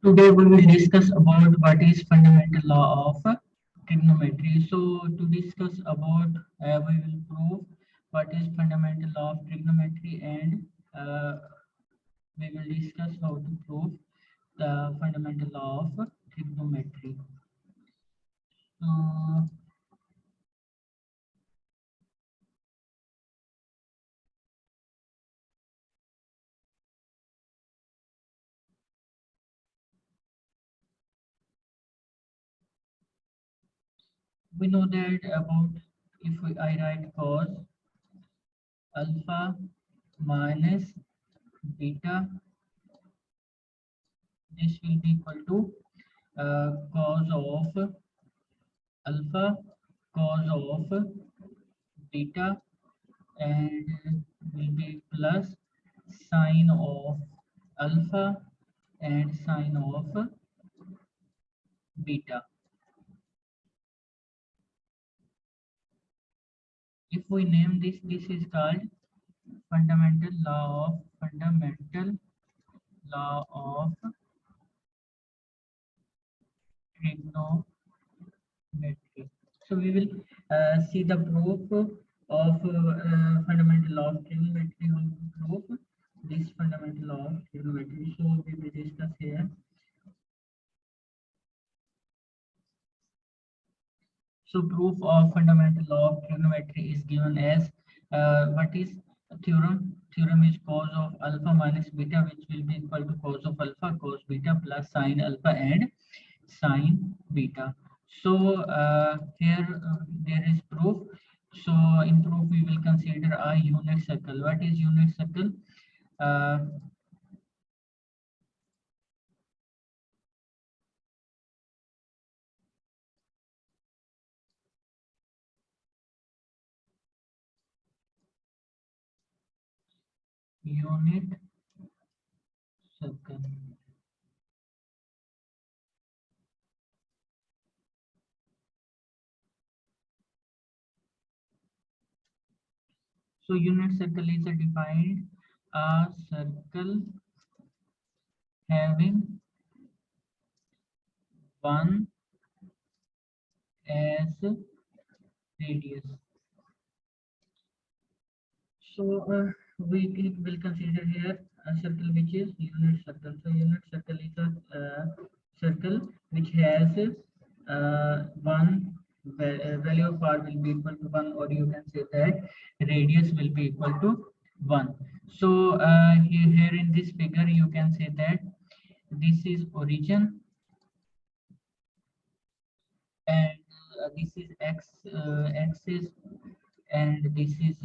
Today we will discuss about what is fundamental law of trigonometry. So to discuss about, we will prove what is fundamental law of trigonometry, and uh, we will discuss how to prove the fundamental law of trigonometry. So we know that about, if I write cos alpha minus beta, this will be equal to cos of alpha cos of beta, and will be plus sine of alpha and sine of beta. If we name this is called fundamental law of trigonometry. So we will see the proof of fundamental law of trigonometry. How to prove this fundamental law of trigonometry? So we will discuss here. So proof of fundamental law of trigonometry is given as what is a theorem? Theorem is cos of alpha minus beta, which will be equal to cos of alpha cos beta plus sine alpha and sine beta. So here there is proof. So in proof we will consider a unit circle. What is unit circle? Uh, Unit circle. So unit circle is a defined a circle having one as radius. So we will consider here a circle which is unit circle. So unit circle is a circle which has one value of r will be equal to 1, or you can say that radius will be equal to 1. So here in this figure you can say that this is origin, and this is x axis, and this is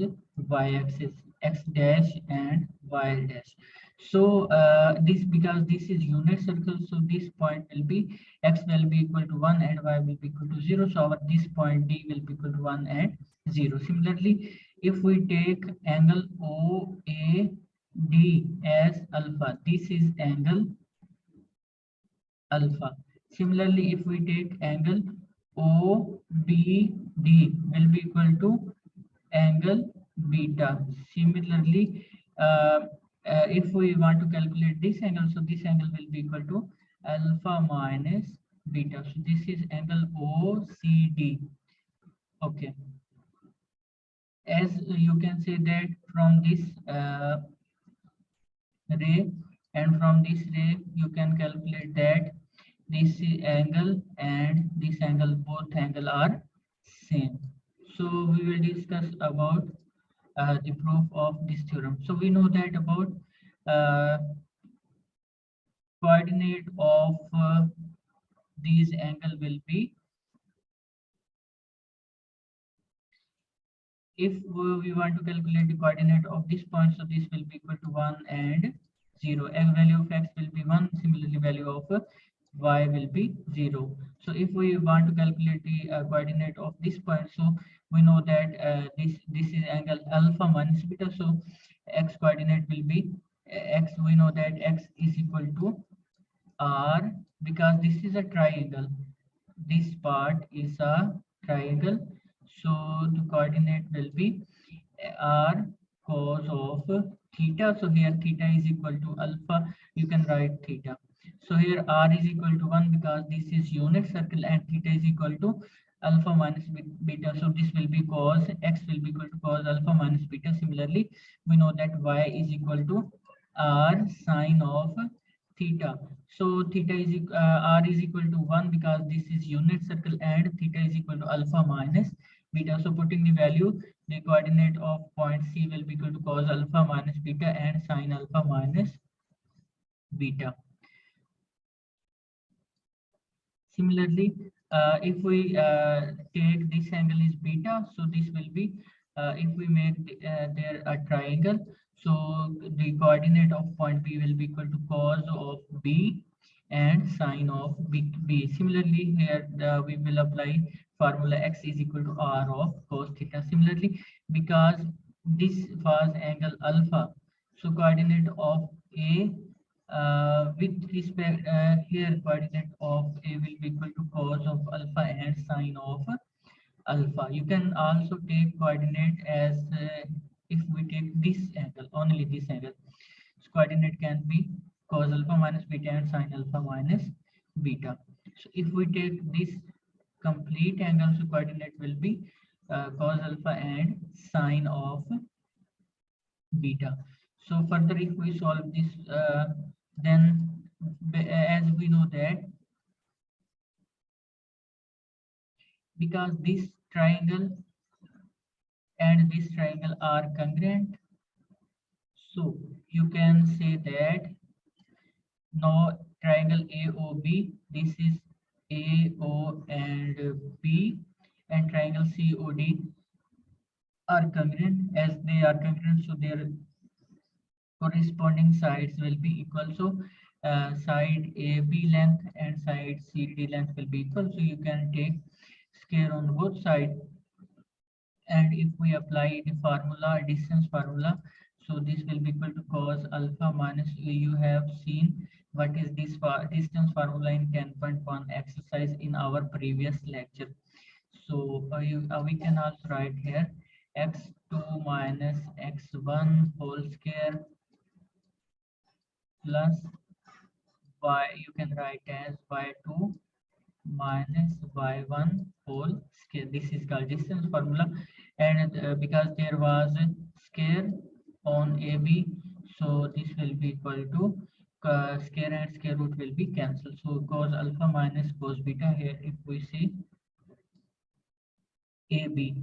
y axis, x dash and y dash. So this, because this is unit circle, so this point will be, x will be equal to 1 and y will be equal to 0. So our this point d will be equal to 1 and 0. Similarly, if we take angle OAD as alpha, this is angle alpha. Similarly, if we take angle OBD will be equal to angle beta. Similarly, if we want to calculate this angle, so this angle will be equal to alpha minus beta. So this is angle OCD. Okay. As you can say that from this ray and from this ray, you can calculate that this angle and this angle, both angle are same. So we will discuss about the proof of this theorem. So we know that about uh, coordinate of these angle will be, if we want to calculate the coordinate of this point, so this will be equal to 1 and 0. And value of x will be 1. Similarly, value of y will be 0. So if we want to calculate the coordinate of this point, so we know that this is angle alpha minus beta. So x coordinate will be x. We know that x is equal to r, because this is a triangle. This part is a triangle. So the coordinate will be r cos of theta. So here theta is equal to alpha. You can write theta. So here r is equal to 1 because this is unit circle and theta is equal to alpha minus beta. So this will be cos, x will be equal to cos alpha minus beta. Similarly, we know that y is equal to r sine of theta. So theta is r is equal to 1 because this is unit circle and theta is equal to alpha minus beta. So putting the value, the coordinate of point C will be equal to cos alpha minus beta and sine alpha minus beta. Similarly, if we take this angle is beta, so this will be, if we make there a triangle, so the coordinate of point B will be equal to cos of B and sine of B. Similarly, here we will apply formula x is equal to r of cos theta. Similarly, because this was angle alpha, so coordinate of A with respect here coordinate of A will be equal to cos of alpha and sine of alpha. You can also take coordinate as if we take this angle, only this angle. So coordinate can be cos alpha minus beta and sine alpha minus beta. So if we take this complete angle, so coordinate will be cos alpha and sine of beta. So further, if we solve this, then as we know that because this triangle and this triangle are congruent, so you can say that now triangle AOB, this is AO and B, and triangle COD are congruent. As they are congruent, so their corresponding sides will be equal. So side AB length and side CD length will be equal. So you can take square on both sides. And if we apply the formula, distance formula, so this will be equal to cos alpha minus, you have seen what is this distance formula in 10.1 exercise in our previous lecture. So we can also write here x2 minus x1 whole square plus y, you can write as y2 minus y1 whole square. This is called distance formula, and because there was a square on AB, so this will be equal to square and square root will be cancelled. So cos alpha minus cos beta here, if we see AB,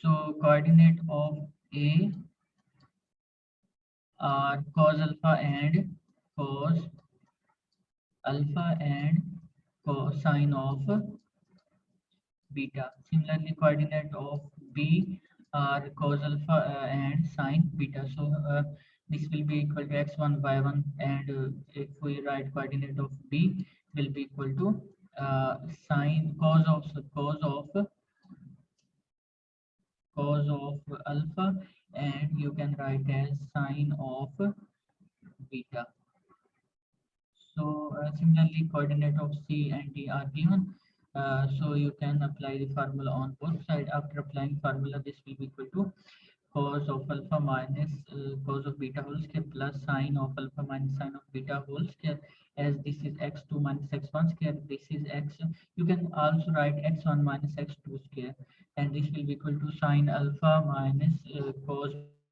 so coordinate of A are cos alpha and cosine of beta. Similarly, coordinate of B are cos alpha and sine beta. So this will be equal to x1 y1, and if we write coordinate of B will be equal to sine cos of alpha, and you can write as sine of beta. So similarly, coordinate of C and D are given. So you can apply the formula on both sides. After applying formula, this will be equal to cos of alpha minus cos of beta whole square plus sine of alpha minus sine of beta whole square. As this is x2 minus x1 square, this is x. You can also write x1 minus x2 square, and this will be equal to sine alpha minus cos